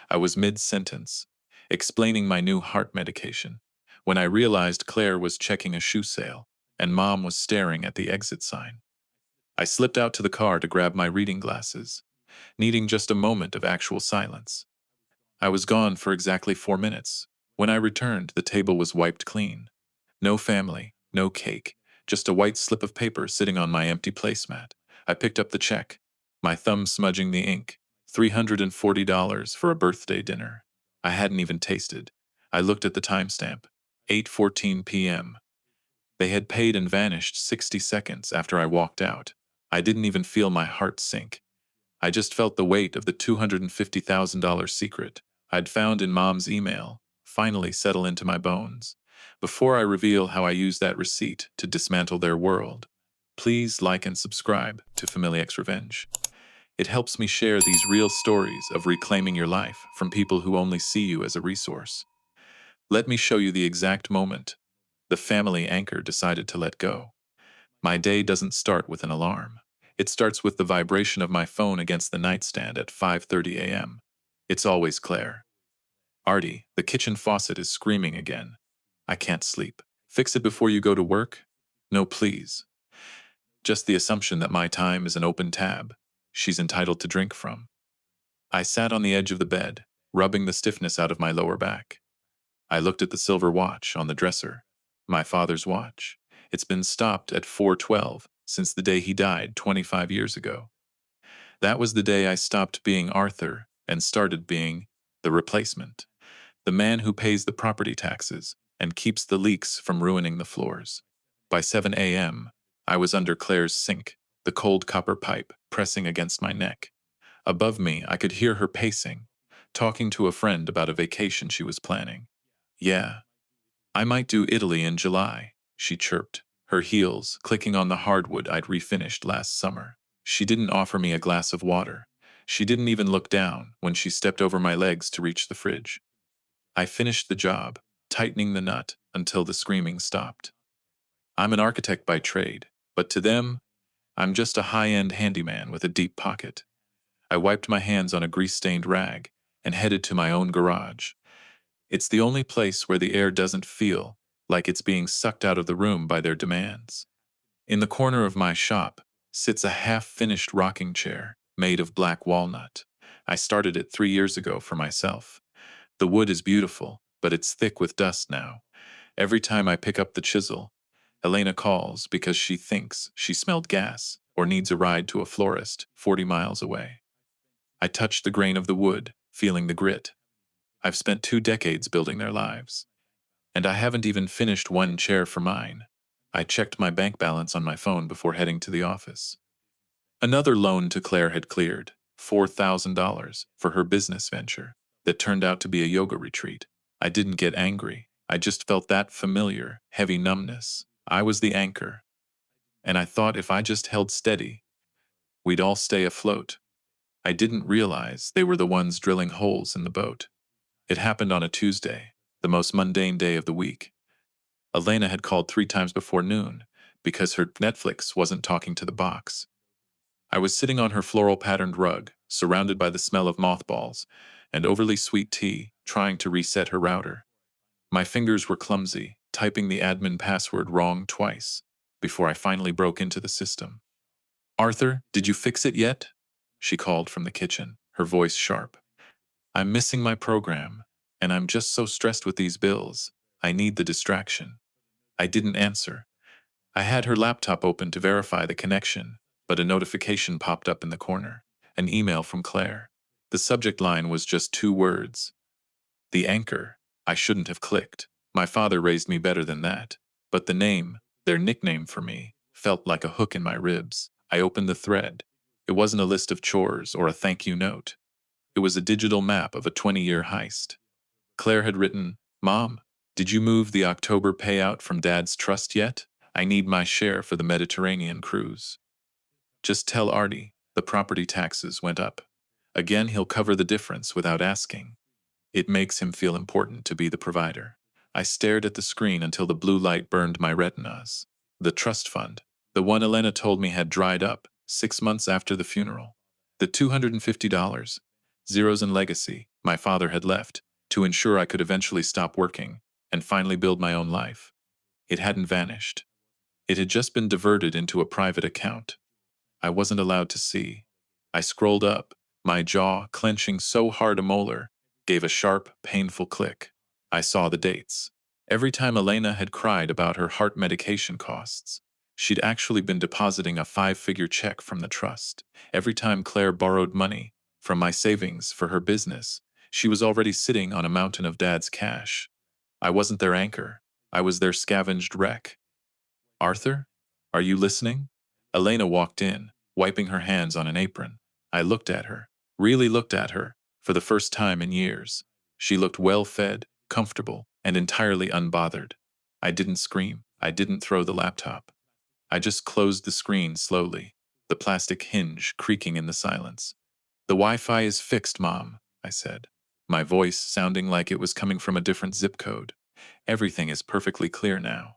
I was mid-sentence, explaining my new heart medication, when I realized Claire was checking a shoe sale, and Mom was staring at the exit sign. I slipped out to the car to grab my reading glasses, needing just a moment of actual silence. I was gone for exactly 4 minutes. When I returned, the table was wiped clean. No family, no cake, just a white slip of paper sitting on my empty placemat. I picked up the check, my thumb smudging the ink. $340 for a birthday dinner. I hadn't even tasted. I looked at the timestamp. 8:14 p.m. They had paid and vanished 60 seconds after I walked out. I didn't even feel my heart sink. I just felt the weight of the $250,000 secret I'd found in Mom's email finally settle into my bones. Before I reveal how I used that receipt to dismantle their world, please like and subscribe to Family X Revenge. It helps me share these real stories of reclaiming your life from people who only see you as a resource. Let me show you the exact moment the family anchor decided to let go. My day doesn't start with an alarm. It starts with the vibration of my phone against the nightstand at 5:30 a.m. It's always Claire. Artie, the kitchen faucet is screaming again. I can't sleep. Fix it before you go to work? No, please. Just the assumption that my time is an open tab she's entitled to drink from. I sat on the edge of the bed, rubbing the stiffness out of my lower back. I looked at the silver watch on the dresser. My father's watch. It's been stopped at 4:12 since the day he died 25 years ago. That was the day I stopped being Arthur and started being the replacement, the man who pays the property taxes and keeps the leaks from ruining the floors. By 7 a.m., I was under Claire's sink, the cold copper pipe pressing against my neck. Above me, I could hear her pacing, talking to a friend about a vacation she was planning. Yeah, I might do Italy in July, she chirped, her heels clicking on the hardwood I'd refinished last summer. She didn't offer me a glass of water. She didn't even look down when she stepped over my legs to reach the fridge. I finished the job, tightening the nut until the screaming stopped. I'm an architect by trade, but to them, I'm just a high-end handyman with a deep pocket. I wiped my hands on a grease-stained rag and headed to my own garage. It's the only place where the air doesn't feel like it's being sucked out of the room by their demands. In the corner of my shop sits a half-finished rocking chair made of black walnut. I started it 3 years ago for myself. The wood is beautiful, but it's thick with dust now. Every time I pick up the chisel, Elena calls because she thinks she smelled gas or needs a ride to a florist 40 miles away. I touch the grain of the wood, feeling the grit. I've spent 2 decades building their lives. And I haven't even finished one chair for mine. I checked my bank balance on my phone before heading to the office. Another loan to Claire had cleared, $4,000 for her business venture that turned out to be a yoga retreat. I didn't get angry. I just felt that familiar, heavy numbness. I was the anchor. And I thought if I just held steady, we'd all stay afloat. I didn't realize they were the ones drilling holes in the boat. It happened on a Tuesday, the most mundane day of the week. Elena had called 3 times before noon because her Netflix wasn't talking to the box. I was sitting on her floral-patterned rug, surrounded by the smell of mothballs and overly sweet tea, trying to reset her router. My fingers were clumsy, typing the admin password wrong twice before I finally broke into the system. "Arthur, did you fix it yet?" she called from the kitchen, her voice sharp. "I'm missing my program, and I'm just so stressed with these bills. I need the distraction." I didn't answer. I had her laptop open to verify the connection, but a notification popped up in the corner. An email from Claire. The subject line was just 2 words. The anchor. I shouldn't have clicked. My father raised me better than that. But the name, their nickname for me, felt like a hook in my ribs. I opened the thread. It wasn't a list of chores or a thank you note. It was a digital map of a 20-year heist. Claire had written, "Mom, did you move the October payout from Dad's trust yet? I need my share for the Mediterranean cruise. Just tell Artie the property taxes went up. Again, he'll cover the difference without asking. It makes him feel important to be the provider." I stared at the screen until the blue light burned my retinas. The trust fund, the one Elena told me had dried up 6 months after the funeral. The $250, zeros in legacy, My father had left to ensure I could eventually stop working and finally build my own life. It hadn't vanished. It had just been diverted into a private account. I wasn't allowed to see. I scrolled up, my jaw clenching so hard a molar gave a sharp, painful click. I saw the dates. Every time Elena had cried about her heart medication costs, she'd actually been depositing a 5-figure check from the trust. Every time Claire borrowed money from my savings for her business, she was already sitting on a mountain of Dad's cash. I wasn't their anchor. I was their scavenged wreck. Arthur? Are you listening? Elena walked in, wiping her hands on an apron. I looked at her, really looked at her, for the first time in years. She looked well-fed, comfortable, and entirely unbothered. I didn't scream. I didn't throw the laptop. I just closed the screen slowly, the plastic hinge creaking in the silence. The Wi-Fi is fixed, Mom, I said, my voice sounding like it was coming from a different zip code. Everything is perfectly clear now.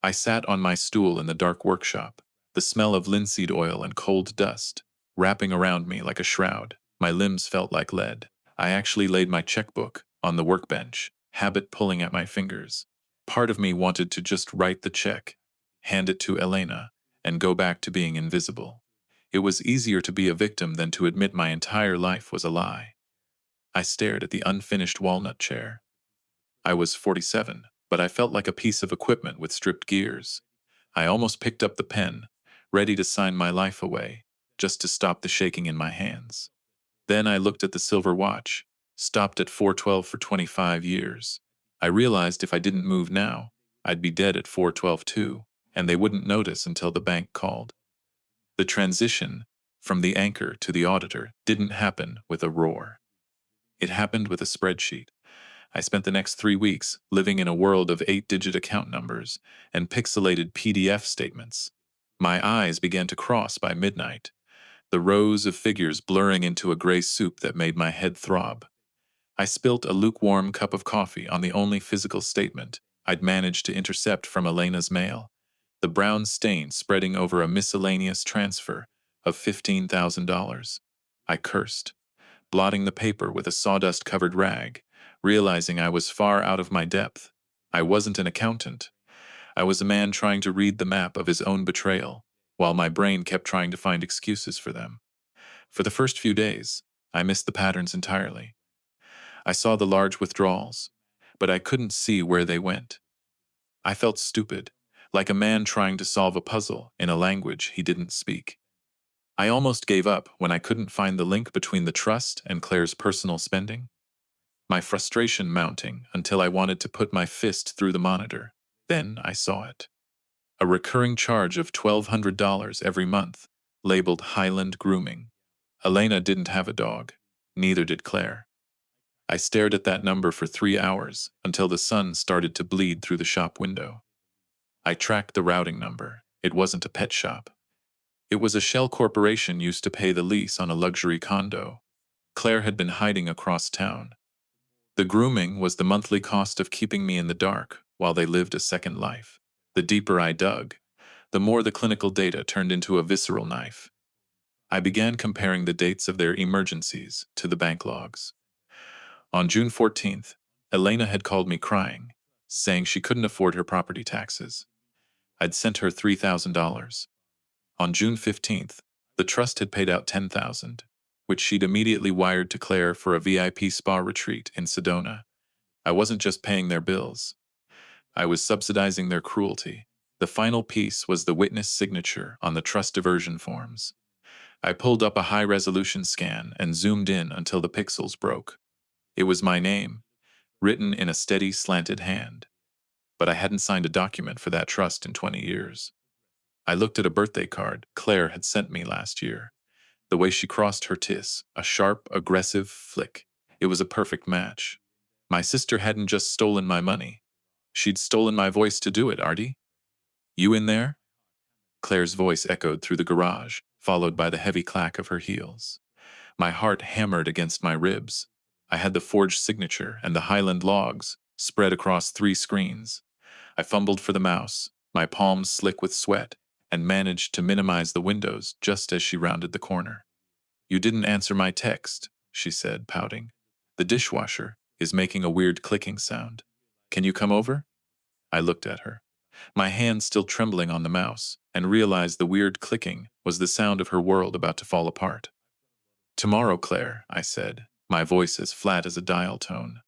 I sat on my stool in the dark workshop, the smell of linseed oil and cold dust wrapping around me like a shroud. My limbs felt like lead. I actually laid my checkbook on the workbench, habit pulling at my fingers. Part of me wanted to just write the check, hand it to Elena, and go back to being invisible. It was easier to be a victim than to admit my entire life was a lie. I stared at the unfinished walnut chair. I was 47, but I felt like a piece of equipment with stripped gears. I almost picked up the pen, ready to sign my life away, just to stop the shaking in my hands. Then I looked at the silver watch, stopped at 4:12 for 25 years. I realized if I didn't move now, I'd be dead at 4:12 too, and they wouldn't notice until the bank called. The transition from the anchor to the auditor didn't happen with a roar. It happened with a spreadsheet. I spent the next 3 weeks living in a world of 8-digit account numbers and pixelated PDF statements. My eyes began to cross by midnight, the rows of figures blurring into a gray soup that made my head throb. I spilt a lukewarm cup of coffee on the only physical statement I'd managed to intercept from Elena's mail, the brown stain spreading over a miscellaneous transfer of $15,000. I cursed, blotting the paper with a sawdust-covered rag, realizing I was far out of my depth. I wasn't an accountant. I was a man trying to read the map of his own betrayal, while my brain kept trying to find excuses for them. For the first few days, I missed the patterns entirely. I saw the large withdrawals, but I couldn't see where they went. I felt stupid, like a man trying to solve a puzzle in a language he didn't speak. I almost gave up when I couldn't find the link between the trust and Claire's personal spending, my frustration mounting until I wanted to put my fist through the monitor. Then I saw it. A recurring charge of $1,200 every month, labeled Highland Grooming. Elena didn't have a dog. Neither did Claire. I stared at that number for 3 hours until the sun started to bleed through the shop window. I tracked the routing number. It wasn't a pet shop. It was a shell corporation used to pay the lease on a luxury condo. Claire had been hiding across town. The grooming was the monthly cost of keeping me in the dark while they lived a second life. The deeper I dug, the more the clinical data turned into a visceral knife. I began comparing the dates of their emergencies to the bank logs. On June 14th, Elena had called me crying, saying she couldn't afford her property taxes. I'd sent her $3,000. On June 15th, the trust had paid out $10,000, which she'd immediately wired to Claire for a VIP spa retreat in Sedona. I wasn't just paying their bills. I was subsidizing their cruelty. The final piece was the witness signature on the trust diversion forms. I pulled up a high-resolution scan and zoomed in until the pixels broke. It was my name, written in a steady, slanted hand. But I hadn't signed a document for that trust in 20 years. I looked at a birthday card Claire had sent me last year. The way she crossed her T's, a sharp, aggressive flick. It was a perfect match. My sister hadn't just stolen my money. She'd stolen my voice to do it, Artie. You in there? Claire's voice echoed through the garage, followed by the heavy clack of her heels. My heart hammered against my ribs. I had the forged signature and the Highland logs spread across 3 screens. I fumbled for the mouse, my palms slick with sweat, and managed to minimize the windows just as she rounded the corner. You didn't answer my text, she said, pouting. The dishwasher is making a weird clicking sound. Can you come over? I looked at her, my hand still trembling on the mouse, and realized the weird clicking was the sound of her world about to fall apart. Tomorrow, Claire, I said, my voice as flat as a dial tone.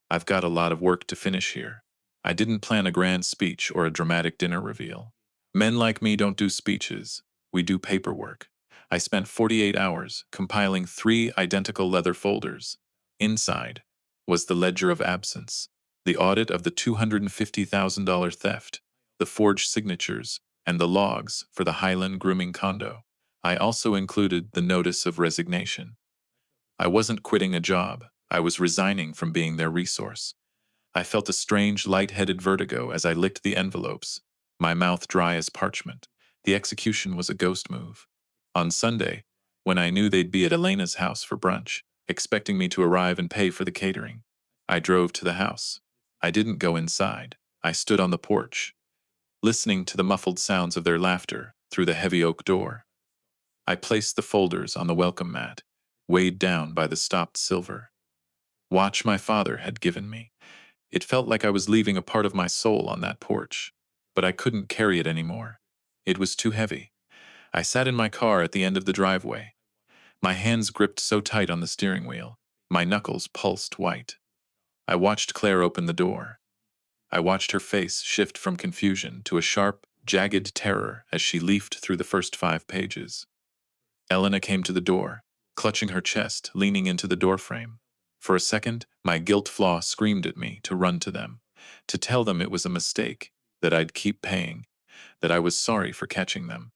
I've got a lot of work to finish here. I didn't plan a grand speech or a dramatic dinner reveal. Men like me don't do speeches. We do paperwork. I spent 48 hours compiling 3 identical leather folders. Inside was the ledger of absence, the audit of the $250,000 theft, the forged signatures, and the logs for the Highland grooming condo. I also included the notice of resignation. I wasn't quitting a job. I was resigning from being their resource. I felt a strange, light-headed vertigo as I licked the envelopes, my mouth dry as parchment. The execution was a ghost move. On Sunday, when I knew they'd be at Elena's house for brunch, expecting me to arrive and pay for the catering, I drove to the house. I didn't go inside. I stood on the porch, listening to the muffled sounds of their laughter through the heavy oak door. I placed the folders on the welcome mat, weighed down by the stopped silver. Watch my father had given me. It felt like I was leaving a part of my soul on that porch, but I couldn't carry it anymore. It was too heavy. I sat in my car at the end of the driveway. My hands gripped so tight on the steering wheel. My knuckles pulsed white. I watched Claire open the door. I watched her face shift from confusion to a sharp, jagged terror as she leafed through the first 5 pages. Elena came to the door, clutching her chest, leaning into the doorframe. For a second, my guilt flaw screamed at me to run to them, to tell them it was a mistake, that I'd keep paying, that I was sorry for catching them.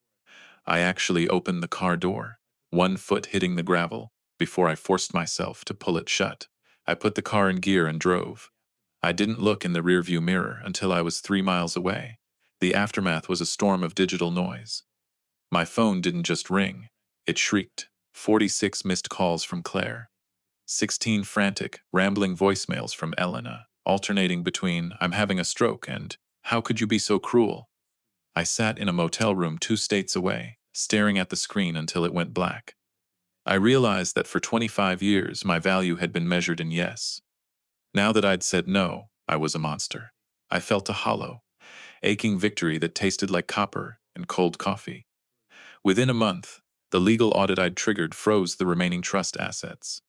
I actually opened the car door, one foot hitting the gravel, before I forced myself to pull it shut. I put the car in gear and drove. I didn't look in the rearview mirror until I was 3 miles away. The aftermath was a storm of digital noise. My phone didn't just ring, it shrieked. 46 missed calls from Claire. 16 frantic, rambling voicemails from Elena, alternating between "I'm having a stroke" and "How could you be so cruel?" I sat in a motel room 2 states away, staring at the screen until it went black. I realized that for 25 years my value had been measured in yes. Now that I'd said no, I was a monster. I felt a hollow, aching victory that tasted like copper and cold coffee. Within a month, the legal audit I'd triggered froze the remaining trust assets.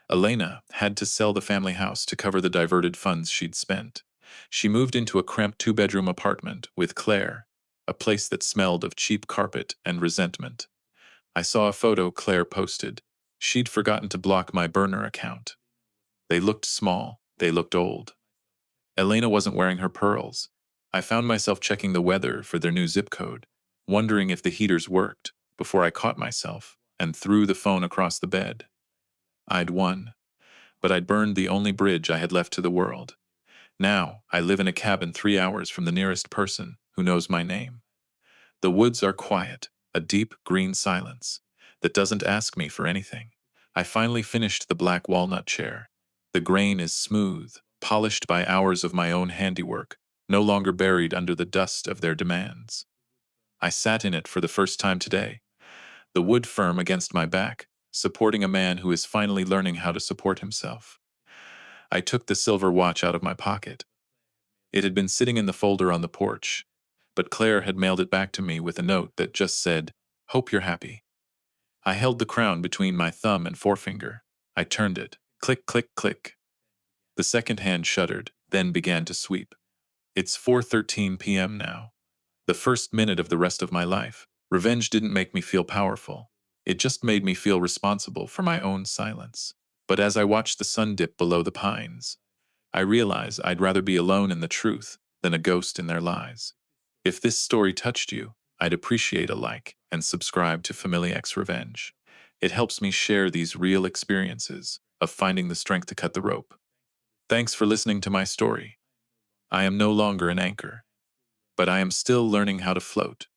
Elena had to sell the family house to cover the diverted funds she'd spent. She moved into a cramped 2-bedroom apartment with Claire, a place that smelled of cheap carpet and resentment. I saw a photo Claire posted. She'd forgotten to block my burner account. They looked small, they looked old. Elena wasn't wearing her pearls. I found myself checking the weather for their new zip code, wondering if the heaters worked, before I caught myself and threw the phone across the bed. I'd won, but I'd burned the only bridge I had left to the world. Now, I live in a cabin 3 hours from the nearest person who knows my name. The woods are quiet, a deep green silence that doesn't ask me for anything. I finally finished the black walnut chair. The grain is smooth, polished by hours of my own handiwork, no longer buried under the dust of their demands. I sat in it for the first time today, the wood firm against my back, supporting a man who is finally learning how to support himself. I took the silver watch out of my pocket. It had been sitting in the folder on the porch, but Claire had mailed it back to me with a note that just said, "Hope you're happy." I held the crown between my thumb and forefinger. I turned it. Click, click, click. The second hand shuddered, then began to sweep. It's 4:13 p.m. now. The first minute of the rest of my life. Revenge didn't make me feel powerful. It just made me feel responsible for my own silence. But as I watched the sun dip below the pines, I realized I'd rather be alone in the truth than a ghost in their lies. If this story touched you, I'd appreciate a like and subscribe to Family X Revenge. It helps me share these real experiences of finding the strength to cut the rope. Thanks for listening to my story. I am no longer an anchor, but I am still learning how to float.